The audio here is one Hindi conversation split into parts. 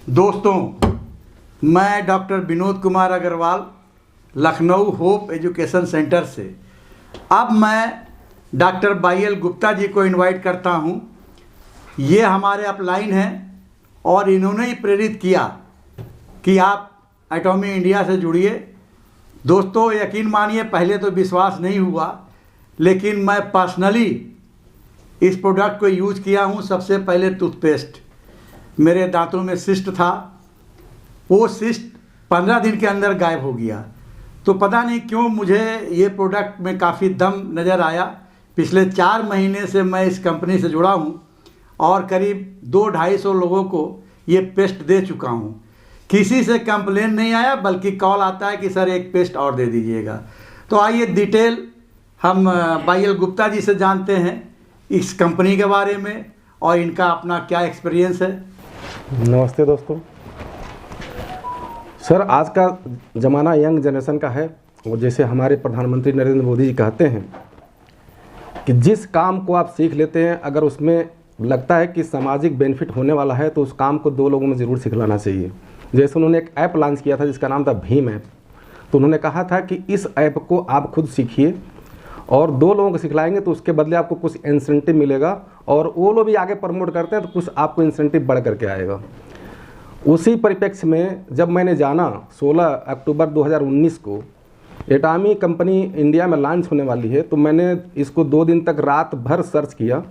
दोस्तों, मैं doctor Vinod Kumar Agrawal Lucknow hope education centre से अब मैं डॉक्टर बाई गुप्ता जी को इनवाइट करता हूं। ये हमारे अपलाइन हैं और इन्होंने ही प्रेरित किया कि आप एटॉमी इंडिया से जुड़िए। दोस्तों, यकीन मानिए पहले तो विश्वास नहीं हुआ, लेकिन मैं पर्सनली इस प्रोडक्ट को यूज़ किया हूँ। सबसे पहले टूथपेस्ट, मेरे दांतों में सिस्ट था, वो सिस्ट 15 दिन के अंदर गायब हो गया। तो पता नहीं क्यों मुझे ये प्रोडक्ट में काफ़ी दम नज़र आया। पिछले 4 महीने से मैं इस कंपनी से जुड़ा हूँ और करीब 200-250 लोगों को ये पेस्ट दे चुका हूँ। किसी से कंप्लेन नहीं आया, बल्कि कॉल आता है कि सर एक पेस्ट और दे दीजिएगा। तो आइए डिटेल हम बाई गुप्ता जी से जानते हैं इस कंपनी के बारे में और इनका अपना क्या एक्सपीरियंस है। नमस्ते दोस्तों। सर, आज का ज़माना यंग जनरेशन का है और जैसे हमारे प्रधानमंत्री नरेंद्र मोदी जी कहते हैं कि जिस काम को आप सीख लेते हैं, अगर उसमें लगता है कि सामाजिक बेनिफिट होने वाला है तो उस काम को 2 लोगों में ज़रूर सिखलाना चाहिए। जैसे उन्होंने एक ऐप लॉन्च किया था जिसका नाम था भीम ऐप। तो उन्होंने कहा था कि इस ऐप को आप खुद सीखिए और 2 लोगों को सिखलाएंगे तो उसके बदले आपको कुछ इंसेंटिव मिलेगा, और वो लोग भी आगे प्रमोट करते हैं तो कुछ आपको इंसेंटिव बढ़ करके आएगा। उसी परिप्रेक्ष्य में जब मैंने जाना 16 अक्टूबर 2019 को एटॉमी कंपनी इंडिया में लॉन्च होने वाली है, तो मैंने इसको 2 दिन तक रात भर सर्च किया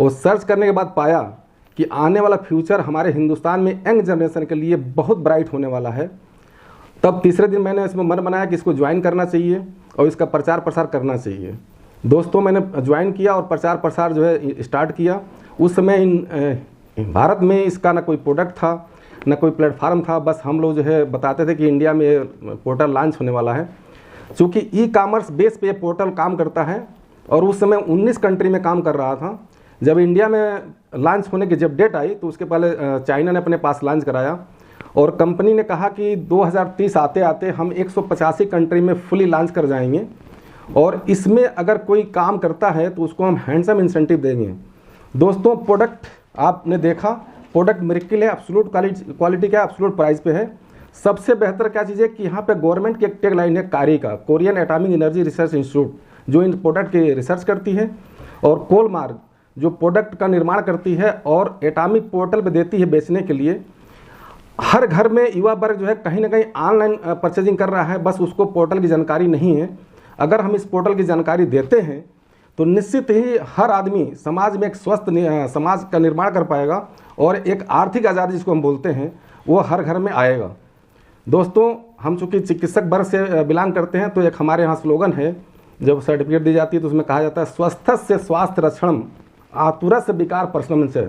और सर्च करने के बाद पाया कि आने वाला फ्यूचर हमारे हिंदुस्तान में यंग जनरेशन के लिए बहुत ब्राइट होने वाला है। तब तीसरे दिन मैंने इसमें मन बनाया कि इसको ज्वाइन करना चाहिए और इसका प्रचार प्रसार करना चाहिए। दोस्तों, मैंने ज्वाइन किया और प्रचार प्रसार जो है स्टार्ट किया। उस समय भारत में इसका ना कोई प्रोडक्ट था, ना कोई प्लेटफार्म था। बस हम लोग जो है बताते थे कि इंडिया में पोर्टल लॉन्च होने वाला है। चूँकि ई कॉमर्स बेस पे ये पोर्टल काम करता है और उस समय 19 कंट्री में काम कर रहा था। जब इंडिया में लॉन्च होने की जब डेट आई तो उसके पहले चाइना ने अपने पास लॉन्च कराया और कंपनी ने कहा कि 2030 आते आते हम 185 कंट्री में फुली लॉन्च कर जाएंगे और इसमें अगर कोई काम करता है तो उसको हम हैंडसम इंसेंटिव देंगे। दोस्तों, प्रोडक्ट आपने देखा, प्रोडक्ट मिरेकल है, एब्सोल्यूट क्वालिटी का, एब्सोल्यूट प्राइस पे है। सबसे बेहतर क्या चीज़ है कि यहाँ पे गवर्नमेंट की एक टैग लाइन है कारी का, Korean atomic energy research institute, जो इन प्रोडक्ट की रिसर्च करती है, और कोलमार्क जो प्रोडक्ट का निर्माण करती है और एटॉमिक पोर्टल पे देती है बेचने के लिए। हर घर में युवा वर्ग जो है कहीं ना कहीं ऑनलाइन परचेजिंग कर रहा है, बस उसको पोर्टल की जानकारी नहीं है। अगर हम इस पोर्टल की जानकारी देते हैं तो निश्चित ही हर आदमी समाज में एक स्वस्थ समाज का निर्माण कर पाएगा और एक आर्थिक आज़ादी जिसको हम बोलते हैं वो हर घर में आएगा। दोस्तों, हम चूँकि चिकित्सक वर्ग से बिलोंग करते हैं तो एक हमारे यहाँ स्लोगन है, जब सर्टिफिकेट दी जाती है तो उसमें कहा जाता है स्वस्थस्य स्वास्थ्य रक्षणम आतुरस्य विकार प्रशमन से।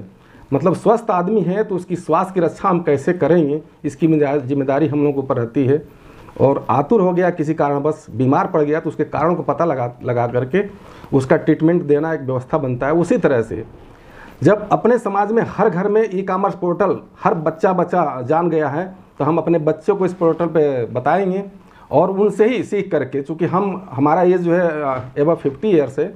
मतलब स्वस्थ आदमी है तो उसकी स्वास्थ्य की रक्षा हम कैसे करेंगे, इसकी जिम्मेदारी हम लोगों के ऊपर रहती है। और आतुर हो गया, किसी कारणवश बीमार पड़ गया, तो उसके कारणों को पता लगा करके उसका ट्रीटमेंट देना एक व्यवस्था बनता है। उसी तरह से जब अपने समाज में हर घर में ई कॉमर्स पोर्टल हर बच्चा जान गया है तो हम अपने बच्चों को इस पोर्टल पे बताएंगे और उनसे ही सीख करके, चूँकि हमारा एज जो है एबव 50 ईयर्स है,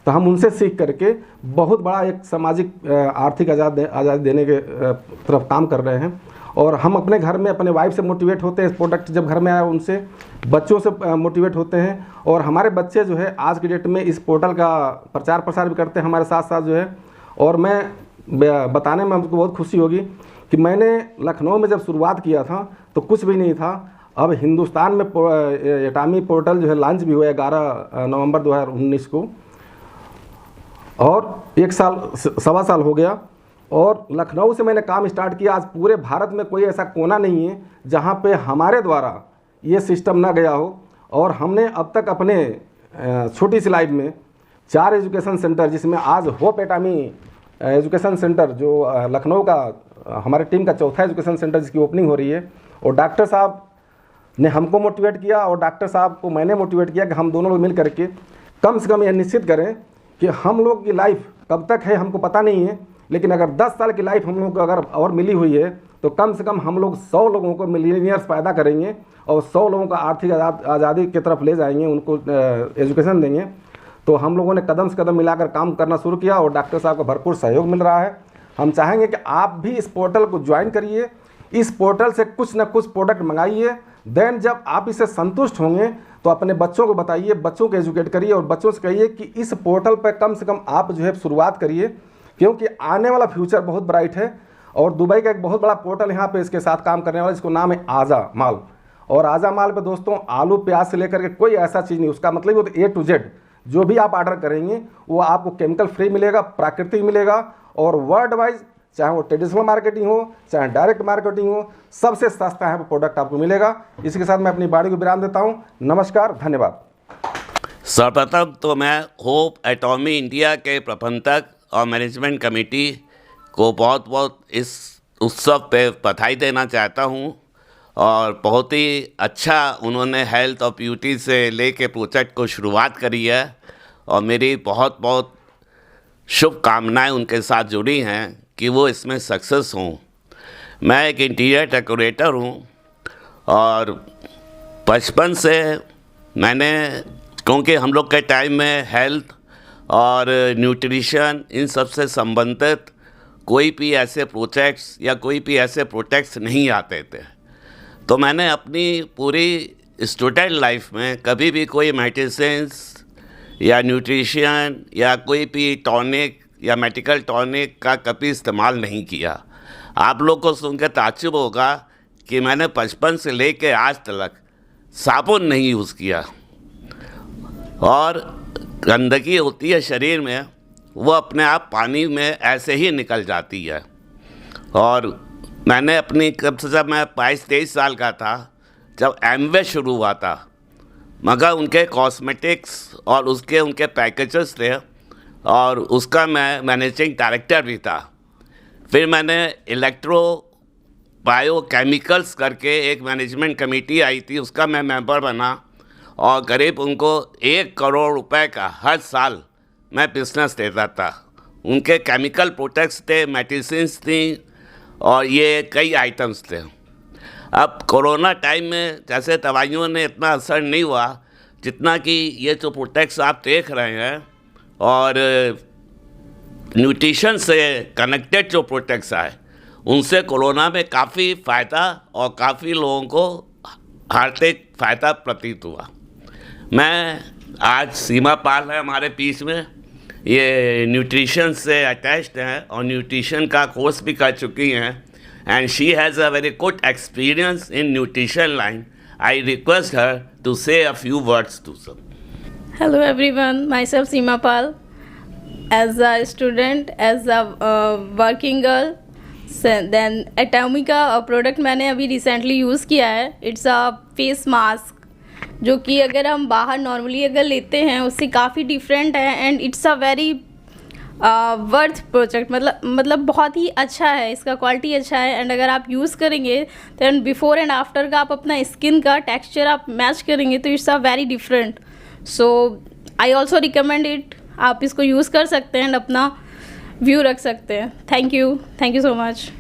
तो हम उनसे सीख करके बहुत बड़ा एक सामाजिक आर्थिक आज़ादी देने के तरफ काम कर रहे हैं। और हम अपने घर में अपने वाइफ से मोटिवेट होते हैं, इस प्रोडक्ट जब घर में आया उनसे, बच्चों से मोटिवेट होते हैं और हमारे बच्चे जो है आज की डेट में इस पोर्टल का प्रचार प्रसार भी करते हैं हमारे साथ साथ जो है। और मैं बताने में हमको बहुत खुशी होगी कि मैंने लखनऊ में जब शुरुआत किया था तो कुछ भी नहीं था। अब हिंदुस्तान में एटॉमी पोर्टल जो है लॉन्च भी हुआ 11 नवंबर 2019 को, और 1 साल 1.25 साल हो गया और लखनऊ से मैंने काम स्टार्ट किया। आज पूरे भारत में कोई ऐसा कोना नहीं है जहाँ पे हमारे द्वारा ये सिस्टम ना गया हो। और हमने अब तक अपने छोटी सी लाइफ में 4 एजुकेशन सेंटर, जिसमें आज होप एटॉमी एजुकेशन सेंटर जो लखनऊ का हमारे टीम का 4था एजुकेशन सेंटर जिसकी ओपनिंग हो रही है, और डॉक्टर साहब ने हमको मोटिवेट किया और डॉक्टर साहब को मैंने मोटिवेट किया कि हम दोनों लोग मिल करके कम से कम यह निश्चित करें कि हम लोग की लाइफ कब तक है हमको पता नहीं है, लेकिन अगर 10 साल की लाइफ हम लोग को अगर और मिली हुई है तो कम से कम हम लोग 100 लोगों को मिलीनियर्स पैदा करेंगे और 100 लोगों का आर्थिक आज़ादी की तरफ ले जाएंगे, उनको एजुकेशन देंगे। तो हम लोगों ने कदम से कदम मिलाकर काम करना शुरू किया और डॉक्टर साहब का भरपूर सहयोग मिल रहा है। हम चाहेंगे कि आप भी इस पोर्टल को ज्वाइन करिए, इस पोर्टल से कुछ ना कुछ प्रोडक्ट मंगाइए। देन जब आप इससे संतुष्ट होंगे तो अपने बच्चों को बताइए, बच्चों को एजुकेट करिए और बच्चों से कहिए कि इस पोर्टल पर कम से कम आप जो है शुरुआत करिए, क्योंकि आने वाला फ्यूचर बहुत ब्राइट है। और दुबई का एक बहुत बड़ा पोर्टल यहाँ पे इसके साथ काम करने वाला, जिसको नाम है आज़ा माल। और आज़ा माल पे दोस्तों आलू प्याज से लेकर के कोई ऐसा चीज़ नहीं, उसका मतलब वो तो A to Z जो भी आप ऑर्डर करेंगे वो आपको केमिकल फ्री मिलेगा, प्राकृतिक मिलेगा। और वर्ल्ड वाइज चाहे वो ट्रेडिशनल मार्केटिंग हो चाहे डायरेक्ट मार्केटिंग हो, सबसे सस्ता है वो प्रोडक्ट आपको मिलेगा। इसी के साथ मैं अपनी वाणी को विराम देता हूँ। नमस्कार, धन्यवाद। सर्वप्रथम तो मैं होप एटॉमी इंडिया के प्रबंधक और मैनेजमेंट कमेटी को बहुत बहुत इस उत्सव पे बधाई देना चाहता हूँ। और बहुत ही अच्छा उन्होंने हेल्थ और ब्यूटी से लेके प्रोजेक्ट को शुरुआत करी है और मेरी बहुत बहुत शुभकामनाएं उनके साथ जुड़ी हैं कि वो इसमें सक्सेस हों। मैं एक इंटीरियर डेकोरेटर हूँ और बचपन से मैंने, क्योंकि हम लोग के टाइम में हेल्थ और न्यूट्रिशन इन सब से संबंधित कोई भी ऐसे प्रोजेक्ट्स या कोई भी ऐसे प्रोडक्ट्स नहीं आते थे, तो मैंने अपनी पूरी स्टूडेंट लाइफ में कभी भी कोई मेडिसिन्स या न्यूट्रिशन या कोई भी टॉनिक या मेडिकल टॉनिक का कभी इस्तेमाल नहीं किया। आप लोग को सुनकर ताज्जुब होगा कि मैंने बचपन से लेकर आज तक साबुन नहीं यूज़ किया। और गंदगी होती है शरीर में, वो अपने आप पानी में ऐसे ही निकल जाती है। और मैंने अपनी कब से, जब मैं 22-23 साल का था, जब एमवे शुरू हुआ था, मगर उनके कॉस्मेटिक्स और उनके पैकेजेस थे और उसका मैं मैनेजिंग डायरेक्टर भी था। फिर मैंने इलेक्ट्रो बायोकेमिकल्स करके एक मैनेजमेंट कमेटी आई थी, उसका मैं मेंबर बना और करीब उनको 1 करोड़ रुपए का हर साल मैं बिजनेस देता था। उनके केमिकल प्रोडक्ट्स थे, मेडिसिन्स थी और ये कई आइटम्स थे। अब कोरोना टाइम में जैसे दवाइयों ने इतना असर नहीं हुआ जितना कि ये जो प्रोडक्ट्स आप देख रहे हैं और न्यूट्रिशन से कनेक्टेड जो प्रोडक्ट्स आए, उनसे कोरोना में काफ़ी फ़ायदा और काफ़ी लोगों को आर्थिक फ़ायदा प्रतीत हुआ। मैं आज सीमा पाल है हमारे बीच में, ये न्यूट्रिशन से अटैच्ड हैं और न्यूट्रिशन का कोर्स भी कर चुकी हैं and she has a very good experience in nutrition line. I request her to say a few words to सब। Hello everyone, myself Seema Pal. As a student, as a working girl, then Atomica product मैंने अभी रिसेंटली यूज़ किया है। इट्स अ फेस मास्क जो कि अगर हम बाहर नॉर्मली अगर लेते हैं उससे काफ़ी डिफरेंट है and it's a very worth project, मतलब बहुत ही अच्छा है, इसका क्वालिटी अच्छा है। एंड अगर आप यूज़ करेंगे दैन बिफोर एंड आफ्टर का आप अपना स्किन का टेक्सचर आप मैच करेंगे तो it's a very different. So I also recommend it, आप इसको यूज़ कर सकते हैं एंड अपना व्यू रख सकते हैं। Thank you so much.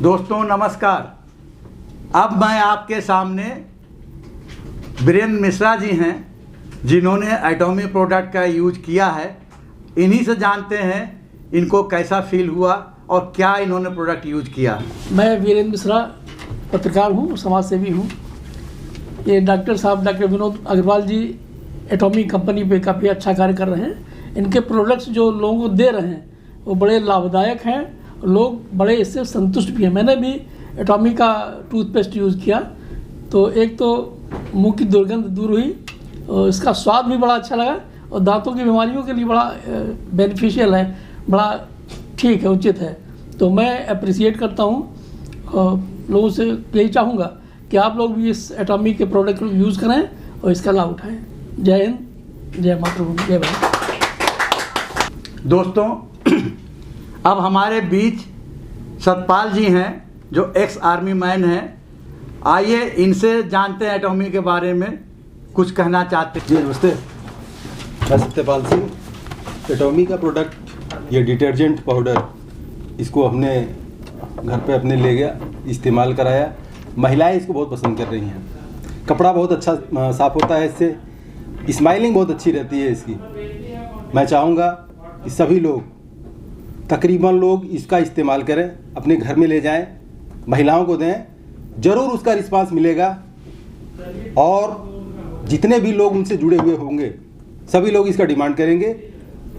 दोस्तों नमस्कार। अब मैं आपके सामने वीरेंद्र मिश्रा जी हैं जिन्होंने एटॉमी प्रोडक्ट का यूज किया है। इन्हीं से जानते हैं इनको कैसा फील हुआ और क्या इन्होंने प्रोडक्ट यूज किया। मैं वीरेंद्र मिश्रा पत्रकार हूँ, समाज सेवी हूँ। ये डॉक्टर विनोद अग्रवाल जी एटॉमी कंपनी पे काफ़ी अच्छा कार्य कर रहे हैं। इनके प्रोडक्ट्स जो लोगों को दे रहे हैं वो बड़े लाभदायक हैं, लोग बड़े इससे संतुष्ट भी हैं। मैंने भी एटॉमी का टूथपेस्ट यूज़ किया तो एक तो मुंह की दुर्गंध दूर हुई और इसका स्वाद भी बड़ा अच्छा लगा और दांतों की बीमारियों के लिए बड़ा बेनिफिशियल है, बड़ा ठीक है, उचित है। तो मैं अप्रिसिएट करता हूँ और लोगों से यही चाहूँगा कि आप लोग भी इस एटॉमी के प्रोडक्ट को यूज़ करें और इसका लाभ उठाएं। जय हिंद, जय मातृभूमि, जय भारत। दोस्तों अब हमारे बीच सतपाल जी हैं जो एक्स आर्मी मैन हैं। आइए इनसे जानते हैं एटॉमी के बारे में कुछ कहना चाहते हैं। जी नमस्ते, मैं सत्यपाल सिंह। एटॉमी का प्रोडक्ट ये डिटर्जेंट पाउडर, इसको हमने घर पे अपने ले गया, इस्तेमाल कराया। महिलाएं इसको बहुत पसंद कर रही हैं। कपड़ा बहुत अच्छा साफ़ होता है इससे, स्माइलिंग बहुत अच्छी रहती है इसकी। मैं चाहूँगा कि सभी लोग, तकरीबन लोग इसका इस्तेमाल करें, अपने घर में ले जाएं महिलाओं को दें, ज़रूर उसका रिस्पांस मिलेगा और जितने भी लोग उनसे जुड़े हुए होंगे सभी लोग इसका डिमांड करेंगे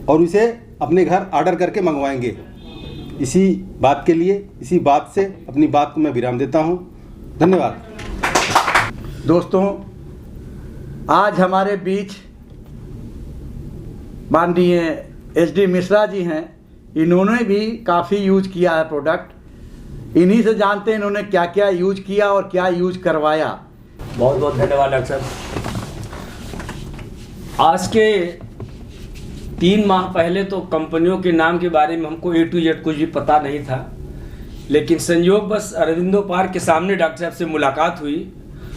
और इसे अपने घर ऑर्डर करके मंगवाएंगे। इसी बात के लिए, इसी बात से अपनी बात को मैं विराम देता हूँ। धन्यवाद। दोस्तों, आज हमारे बीच माननीय SD मिश्रा जी हैं। इन्होंने भी काफ़ी यूज किया है प्रोडक्ट। इन्हीं से जानते हैं इन्होंने क्या क्या यूज किया और क्या यूज करवाया। बहुत बहुत धन्यवाद डॉक्टर साहब। आज के 3 माह पहले तो कंपनियों के नाम के बारे में हमको A to Z कुछ भी पता नहीं था, लेकिन संयोग बस अरविंदो पार्क के सामने डॉक्टर साहब से मुलाकात हुई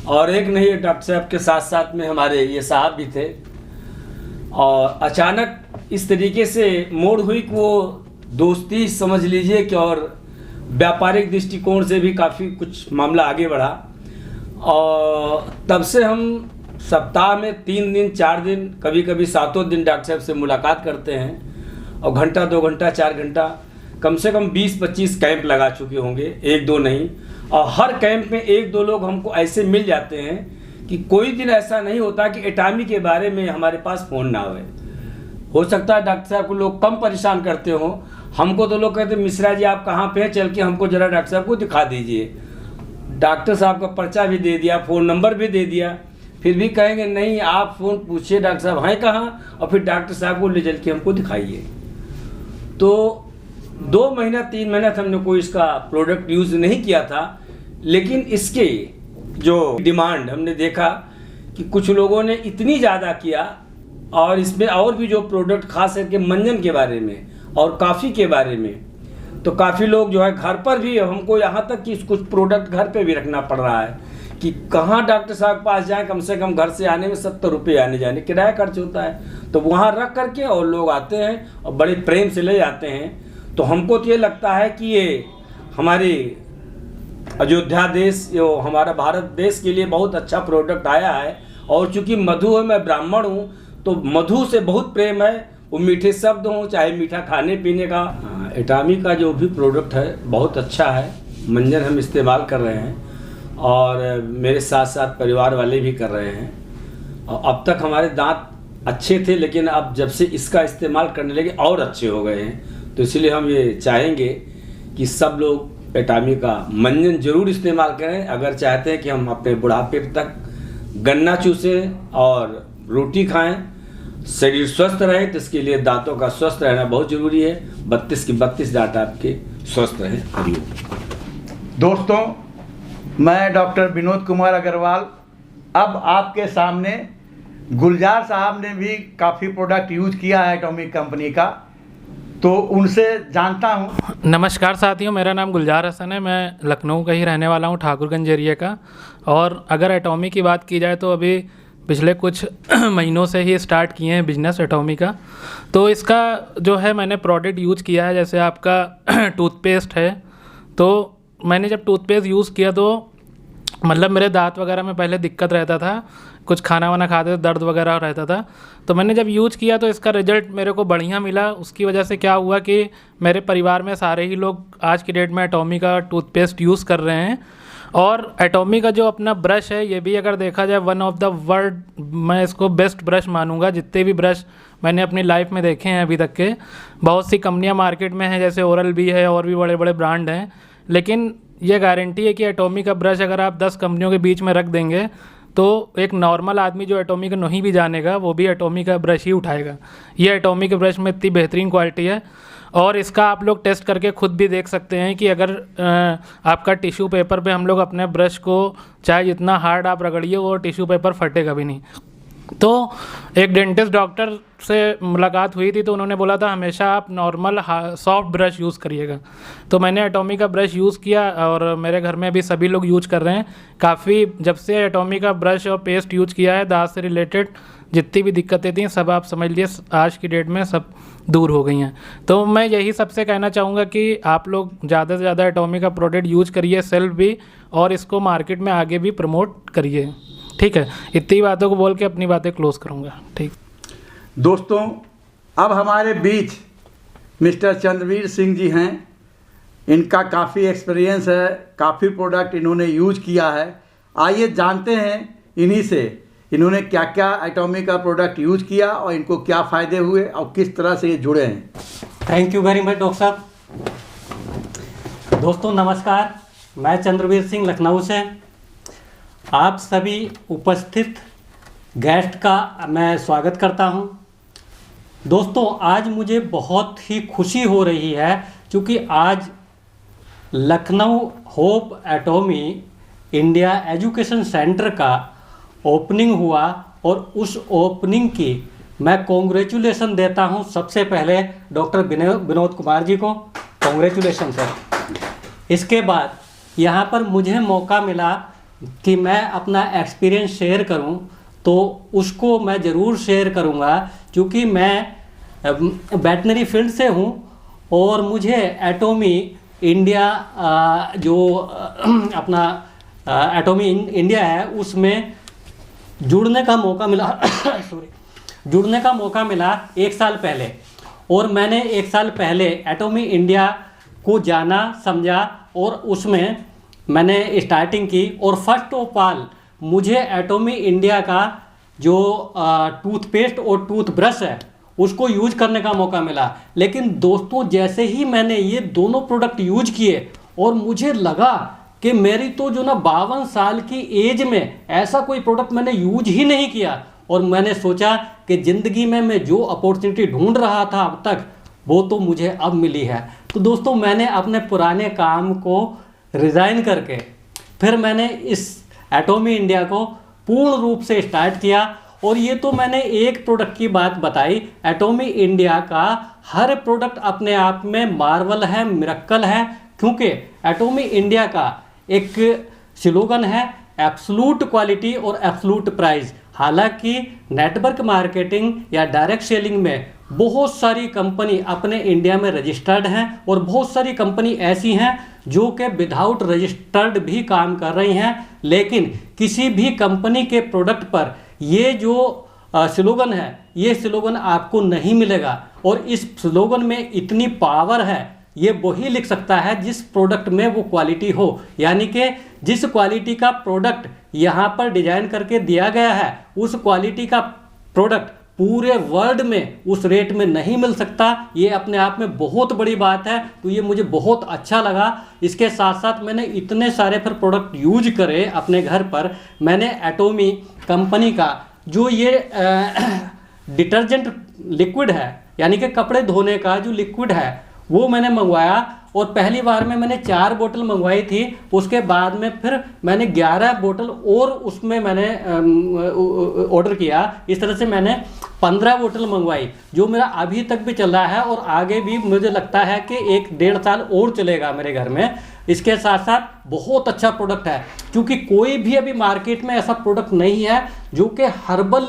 और एक नहीं डॉक्टर साहब के साथ साथ में हमारे ये साहब भी थे और अचानक इस तरीके से मोड़ हुई कि वो दोस्ती समझ लीजिए कि और व्यापारिक दृष्टिकोण से भी काफ़ी कुछ मामला आगे बढ़ा और तब से हम सप्ताह में 3 दिन 4 दिन कभी कभी 7 दिन डॉक्टर साहब से मुलाकात करते हैं और घंटा 2 घंटा 4 घंटा कम से कम 20-25 कैंप लगा चुके होंगे, 1-2 नहीं। और हर कैंप में 1-2 लोग हमको ऐसे मिल जाते हैं कि कोई दिन ऐसा नहीं होता कि एटामी के बारे में हमारे पास फ़ोन ना आए। हो सकता है डॉक्टर साहब को लोग कम परेशान करते हो, हमको तो लोग कहते मिश्रा जी आप कहाँ पे हैं, चल के हमको ज़रा डॉक्टर साहब को दिखा दीजिए। डॉक्टर साहब का पर्चा भी दे दिया, फ़ोन नंबर भी दे दिया, फिर भी कहेंगे नहीं आप फ़ोन पूछिए डॉक्टर साहब हैं कहाँ, और फिर डॉक्टर साहब को ले चल के हमको दिखाइए। तो 2 महीना 3 महीना तक हमने कोई इसका प्रोडक्ट यूज़ नहीं किया था, लेकिन इसके जो डिमांड हमने देखा कि कुछ लोगों ने इतनी ज़्यादा किया और इसमें और भी जो प्रोडक्ट खास करके मंजन के बारे में और काफ़ी के बारे में, तो काफ़ी लोग जो है घर पर भी, हमको यहाँ तक कि कुछ प्रोडक्ट घर पे भी रखना पड़ रहा है कि कहाँ डॉक्टर साहब के पास जाएं, कम से कम घर से आने में 70 रुपये आने जाने किराया खर्च होता है, तो वहाँ रख करके और लोग आते हैं और बड़े प्रेम से ले जाते हैं। तो हमको तो ये लगता है कि ये हमारी अयोध्या देश, जो हमारा भारत देश के लिए बहुत अच्छा प्रोडक्ट आया है। और चूँकि मधु है, मैं ब्राह्मण हूँ, तो मधु से बहुत प्रेम है, वो मीठे शब्द हों चाहे मीठा खाने पीने का। एटामी का जो भी प्रोडक्ट है बहुत अच्छा है, मंजन हम इस्तेमाल कर रहे हैं और मेरे साथ साथ परिवार वाले भी कर रहे हैं। और अब तक हमारे दांत अच्छे थे, लेकिन अब जब से इसका इस्तेमाल करने लगे और अच्छे हो गए हैं। तो इसलिए हम ये चाहेंगे कि सब लोग एटामी का मंजन ज़रूर इस्तेमाल करें। अगर चाहते हैं कि हम अपने बुढ़ापे तक गन्ना चूसें और रोटी खाएं, शरीर स्वस्थ रहे, तो इसके लिए दांतों का स्वस्थ रहना बहुत ज़रूरी है। 32 की 32 दांत आपके स्वस्थ रहें। हरिओम। दोस्तों, मैं डॉक्टर विनोद कुमार अग्रवाल अब आपके सामने, गुलजार साहब ने भी काफ़ी प्रोडक्ट यूज किया है एटॉमिक कंपनी का, तो उनसे जानता हूँ। नमस्कार साथियों, मेरा नाम गुलजार हसन है। मैं लखनऊ का ही रहने वाला हूँ, ठाकुरगंज एरिया का। और अगर एटॉमी की बात की जाए तो अभी पिछले कुछ महीनों से ही स्टार्ट किए हैं बिजनेस एटॉमी का। तो इसका जो है मैंने प्रोडक्ट यूज़ किया है, जैसे आपका टूथपेस्ट है, तो मैंने जब टूथपेस्ट यूज़ किया तो मतलब मेरे दांत वगैरह में पहले दिक्कत रहता था, कुछ खाना वाना खाते थे दर्द वगैरह रहता था। तो मैंने जब यूज़ किया तो इसका रिज़ल्ट मेरे को बढ़िया मिला। उसकी वजह से क्या हुआ कि मेरे परिवार में सारे ही लोग आज की डेट में एटॉमी का टूथपेस्ट यूज़ कर रहे हैं। और एटॉमी का जो अपना ब्रश है, ये भी अगर देखा जाए वन ऑफ द वर्ल्ड, मैं इसको बेस्ट ब्रश मानूंगा। जितने भी ब्रश मैंने अपनी लाइफ में देखे हैं अभी तक के, बहुत सी कंपनियां मार्केट में हैं, जैसे ओरल बी है और भी बड़े बड़े ब्रांड हैं, लेकिन ये गारंटी है कि एटॉमी का ब्रश अगर आप 10 कंपनियों के बीच में रख देंगे तो एक नॉर्मल आदमी जो एटॉमी का नहीं भी जानेगा वो भी एटॉमी का ब्रश ही उठाएगा। ये एटॉमी के ब्रश में इतनी बेहतरीन क्वालिटी है। और इसका आप लोग टेस्ट करके खुद भी देख सकते हैं कि अगर आपका टिश्यू पेपर पे हम लोग अपने ब्रश को चाहे जितना हार्ड आप रगड़िए वो टिश्यू पेपर फटेगा भी नहीं। तो एक डेंटिस्ट डॉक्टर से मुलाकात हुई थी तो उन्होंने बोला था हमेशा आप नॉर्मल सॉफ्ट ब्रश यूज़ करिएगा। तो मैंने एटॉमी का ब्रश यूज़ किया और मेरे घर में अभी सभी लोग यूज कर रहे हैं। काफ़ी जब से एटॉमी का ब्रश और पेस्ट यूज किया है, दांत से रिलेटेड जितनी भी दिक्कतें थी सब आप समझ लिए आज की डेट में सब दूर हो गई हैं। तो मैं यही सबसे कहना चाहूँगा कि आप लोग ज़्यादा से ज़्यादा एटॉमी का प्रोडक्ट यूज़ करिए सेल्फ भी, और इसको मार्केट में आगे भी प्रमोट करिए। ठीक है, इतनी बातों को बोल के अपनी बातें क्लोज करूँगा। ठीक दोस्तों, अब हमारे बीच मिस्टर चंद्रवीर सिंह जी हैं। इनका काफ़ी एक्सपीरियंस है, काफ़ी प्रोडक्ट इन्होंने यूज किया है। आइए जानते हैं इन्हीं से इन्होंने क्या क्या एटॉमी का प्रोडक्ट यूज किया और इनको क्या फ़ायदे हुए और किस तरह से ये जुड़े हैं। Thank you very much doctor साहब। दोस्तों नमस्कार, मैं चंद्रवीर सिंह लखनऊ से आप सभी उपस्थित गेस्ट का मैं स्वागत करता हूं। दोस्तों आज मुझे बहुत ही खुशी हो रही है क्योंकि आज Lucknow hope एटॉमी India education centre का ओपनिंग हुआ और उस ओपनिंग की मैं कॉन्ग्रेचुलेसन देता हूं सबसे पहले डॉक्टर विनोद कुमार जी को। Congratulation sir. इसके बाद यहाँ पर मुझे मौका मिला कि मैं अपना एक्सपीरियंस शेयर करूं, तो उसको मैं ज़रूर शेयर करूंगा क्योंकि मैं वेटनरी फील्ड से हूं और मुझे एटॉमी इंडिया जो अपना एटॉमी इंडिया है उसमें जुड़ने का मौका मिला जुड़ने का मौका मिला 1 साल पहले। और मैंने 1 साल पहले एटॉमी इंडिया को जाना समझा और उसमें मैंने स्टार्टिंग की। और फर्स्ट ऑफ ऑल मुझे एटॉमी इंडिया का जो टूथपेस्ट और टूथब्रश है उसको यूज करने का मौका मिला। लेकिन दोस्तों जैसे ही मैंने ये दोनों प्रोडक्ट यूज किए और मुझे लगा कि मेरी तो जो ना 52 साल की एज में ऐसा कोई प्रोडक्ट मैंने यूज ही नहीं किया। और मैंने सोचा कि ज़िंदगी में मैं जो अपॉर्चुनिटी ढूंढ रहा था अब तक वो तो मुझे अब मिली है। तो दोस्तों मैंने अपने पुराने काम को रिज़ाइन करके फिर मैंने इस एटॉमी इंडिया को पूर्ण रूप से स्टार्ट किया। और ये तो मैंने एक प्रोडक्ट की बात बताई। एटॉमी इंडिया का हर प्रोडक्ट अपने आप में मार्वल है, मिरेकल है, क्योंकि एटॉमी इंडिया का एक स्लोगन है एब्सोल्यूट क्वालिटी और एब्सोल्यूट प्राइस। हालांकि नेटवर्क मार्केटिंग या डायरेक्ट सेलिंग में बहुत सारी कंपनी अपने इंडिया में रजिस्टर्ड हैं और बहुत सारी कंपनी ऐसी हैं जो कि विदाउट रजिस्टर्ड भी काम कर रही हैं। लेकिन किसी भी कंपनी के प्रोडक्ट पर ये जो स्लोगन है, ये स्लोगन आपको नहीं मिलेगा। और इस स्लोगन में इतनी पावर है, ये वही लिख सकता है जिस प्रोडक्ट में वो क्वालिटी हो। यानी कि जिस क्वालिटी का प्रोडक्ट यहाँ पर डिजाइन करके दिया गया है उस क्वालिटी का प्रोडक्ट पूरे वर्ल्ड में उस रेट में नहीं मिल सकता। ये अपने आप में बहुत बड़ी बात है, तो ये मुझे बहुत अच्छा लगा। इसके साथ साथ मैंने इतने सारे फिर प्रोडक्ट यूज करे अपने घर पर। मैंने एटॉमी कंपनी का जो ये डिटर्जेंट लिक्विड है, यानी कि कपड़े धोने का जो लिक्विड है, वो मैंने मंगवाया। और पहली बार में मैंने 4 बोतल मंगवाई थी। उसके बाद में फिर मैंने 11 बोतल और उसमें मैंने ऑर्डर किया। इस तरह से मैंने 15 बोतल मंगवाई, जो मेरा अभी तक भी चल रहा है और आगे भी मुझे लगता है कि 1-1.5 साल और चलेगा मेरे घर में। इसके साथ साथ बहुत अच्छा प्रोडक्ट है, क्योंकि कोई भी अभी मार्केट में ऐसा प्रोडक्ट नहीं है जो कि हर्बल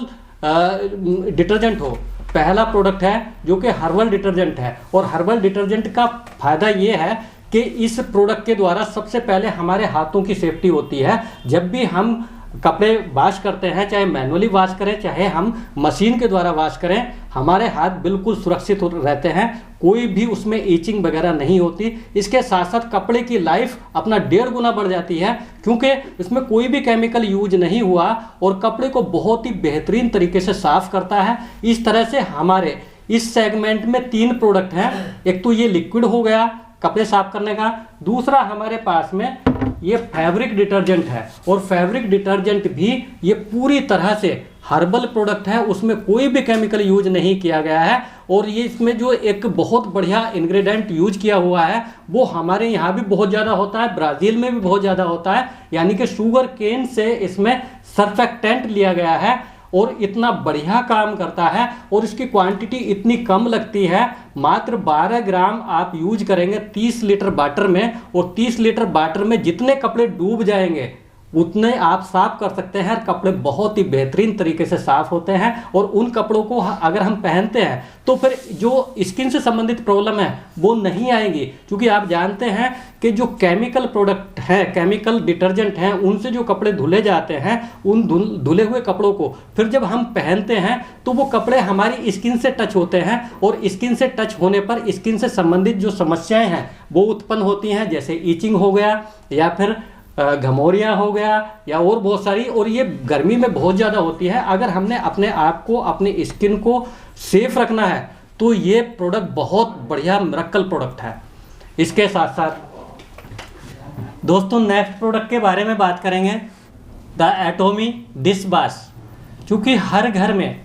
डिटर्जेंट हो। पहला प्रोडक्ट है जो कि हर्बल डिटर्जेंट है। और हर्बल डिटर्जेंट का फ़ायदा ये है कि इस प्रोडक्ट के द्वारा सबसे पहले हमारे हाथों की सेफ्टी होती है। जब भी हम कपड़े वॉश करते हैं, चाहे मैनुअली वॉश करें चाहे हम मशीन के द्वारा वॉश करें, हमारे हाथ बिल्कुल सुरक्षित रहते हैं, कोई भी उसमें ईचिंग वगैरह नहीं होती। इसके साथ साथ कपड़े की लाइफ अपना 1.5 गुना बढ़ जाती है, क्योंकि इसमें कोई भी केमिकल यूज नहीं हुआ और कपड़े को बहुत ही बेहतरीन तरीके से साफ करता है। इस तरह से हमारे इस सेगमेंट में 3 प्रोडक्ट हैं। एक तो ये लिक्विड हो गया कपड़े साफ करने का, दूसरा हमारे पास में ये फैब्रिक डिटर्जेंट है। और फैब्रिक डिटर्जेंट भी ये पूरी तरह से हर्बल प्रोडक्ट है, उसमें कोई भी केमिकल यूज नहीं किया गया है। और ये इसमें जो एक बहुत बढ़िया इंग्रेडिएंट यूज किया हुआ है वो हमारे यहाँ भी बहुत ज़्यादा होता है, ब्राज़ील में भी बहुत ज़्यादा होता है। यानी कि शुगर केन से इसमें सर्फेक्टेंट लिया गया है और इतना बढ़िया काम करता है। और इसकी क्वांटिटी इतनी कम लगती है, मात्र 12 ग्राम आप यूज करेंगे 30 लीटर वाटर में। और 30 लीटर वाटर में जितने कपड़े डूब जाएंगे उतने आप साफ कर सकते हैं। कपड़े बहुत ही बेहतरीन तरीके से साफ होते हैं और उन कपड़ों को अगर हम पहनते हैं तो फिर जो स्किन से संबंधित प्रॉब्लम है वो नहीं आएंगी, क्योंकि आप जानते हैं कि जो केमिकल प्रोडक्ट हैं, केमिकल डिटर्जेंट हैं, उनसे जो कपड़े धुले जाते हैं, उन धुले हुए कपड़ों को फिर जब हम पहनते हैं तो वो कपड़े हमारी स्किन से टच होते हैं और स्किन से टच होने पर स्किन से संबंधित जो समस्याएं हैं वो उत्पन्न होती हैं, जैसे ईचिंग हो गया या फिर घमौरियाँ हो गया या और बहुत सारी, और ये गर्मी में बहुत ज़्यादा होती है। अगर हमने अपने आप को, अपनी स्किन को सेफ रखना है तो ये प्रोडक्ट बहुत बढ़िया मिरेकल प्रोडक्ट है। इसके साथ साथ दोस्तों नेक्स्ट प्रोडक्ट के बारे में बात करेंगे, द एटॉमी डिश बाश। चूँकि हर घर में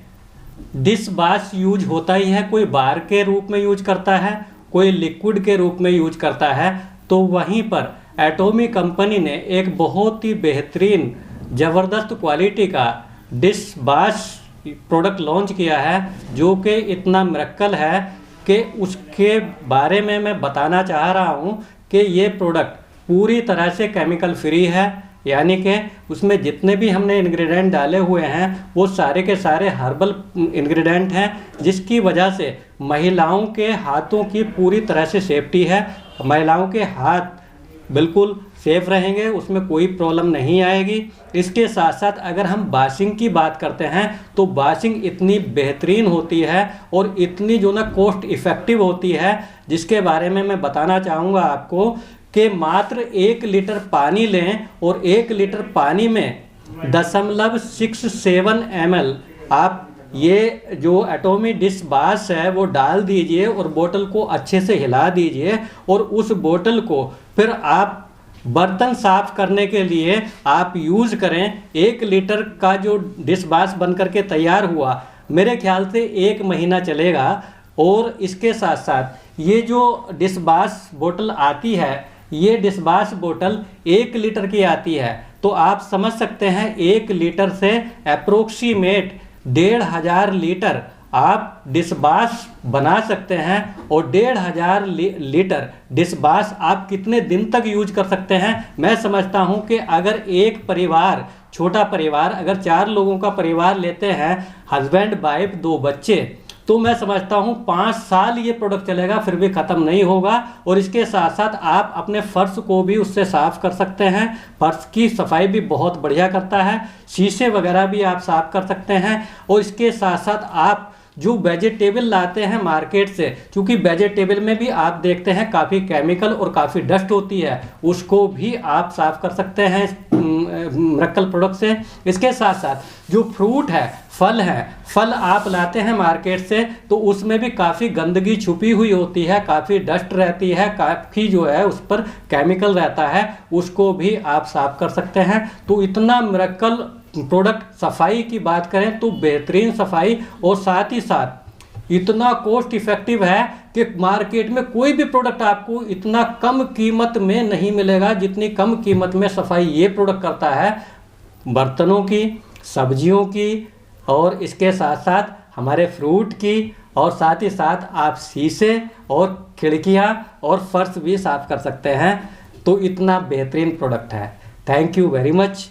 डिश बाश यूज होता ही है, कोई बार के रूप में यूज करता है, कोई लिक्विड के रूप में यूज करता है, तो वहीं पर एटॉमी कंपनी ने एक बहुत ही बेहतरीन ज़बरदस्त क्वालिटी का डिश बाश प्रोडक्ट लॉन्च किया है, जो कि इतना मिरेकल है कि उसके बारे में मैं बताना चाह रहा हूँ कि ये प्रोडक्ट पूरी तरह से केमिकल फ्री है, यानी कि उसमें जितने भी हमने इंग्रेडिएंट डाले हुए हैं वो सारे के सारे हर्बल इंग्रेडिएंट हैं, जिसकी वजह से महिलाओं के हाथों की पूरी तरह से सेफ्टी है। महिलाओं के हाथ बिल्कुल सेफ रहेंगे, उसमें कोई प्रॉब्लम नहीं आएगी। इसके साथ साथ अगर हम बाशिंग की बात करते हैं तो बाशिंग इतनी बेहतरीन होती है और इतनी जो ना कॉस्ट इफ़ेक्टिव होती है, जिसके बारे में मैं बताना चाहूँगा आपको कि मात्र 1 लीटर पानी लें और 1 लीटर पानी में 0.67 ml आप ये जो एटॉमी डिश बाश है वो डाल दीजिए और बोतल को अच्छे से हिला दीजिए, और उस बोतल को फिर आप बर्तन साफ करने के लिए आप यूज़ करें। 1 लीटर का जो डिश बाश बन करके तैयार हुआ, मेरे ख्याल से 1 महीना चलेगा। और इसके साथ साथ ये जो डिश बाश बोतल आती है, ये डिश बाश बोतल 1 लीटर की आती है, तो आप समझ सकते हैं 1 लीटर से अप्रोक्सीमेट 1,500 लीटर आप डिश बाश बना सकते हैं। और 1,500 लीटर डिश बाश आप कितने दिन तक यूज कर सकते हैं? मैं समझता हूं कि अगर एक परिवार, छोटा परिवार, अगर 4 लोगों का परिवार लेते हैं, हस्बैंड वाइफ 2 बच्चे, तो मैं समझता हूँ 5 साल ये प्रोडक्ट चलेगा, फिर भी ख़त्म नहीं होगा। और इसके साथ साथ आप अपने फ़र्श को भी उससे साफ़ कर सकते हैं। फ़र्श की सफाई भी बहुत बढ़िया करता है, शीशे वगैरह भी आप साफ़ कर सकते हैं। और इसके साथ साथ आप जो वेजिटेबल लाते हैं मार्केट से, क्योंकि वेजिटेबल में भी आप देखते हैं काफ़ी केमिकल और काफ़ी डस्ट होती है, उसको भी आप साफ़ कर सकते हैं मिरेकल प्रोडक्ट से। इसके साथ साथ जो फ्रूट है, फल है, फल आप लाते हैं मार्केट से तो उसमें भी काफ़ी गंदगी छुपी हुई होती है, काफ़ी डस्ट रहती है, काफ़ी जो है उस पर केमिकल रहता है, उसको भी आप साफ़ कर सकते हैं। तो इतना मिरेकल प्रोडक्ट, सफाई की बात करें तो बेहतरीन सफाई, और साथ ही साथ इतना कॉस्ट इफ़ेक्टिव है कि मार्केट में कोई भी प्रोडक्ट आपको इतना कम कीमत में नहीं मिलेगा जितनी कम कीमत में सफाई ये प्रोडक्ट करता है, बर्तनों की, सब्जियों की, और इसके साथ साथ हमारे फ्रूट की, और साथ ही साथ आप शीशे और खिड़कियाँ और फर्श भी साफ़ कर सकते हैं। तो इतना बेहतरीन प्रोडक्ट है। Thank you very much.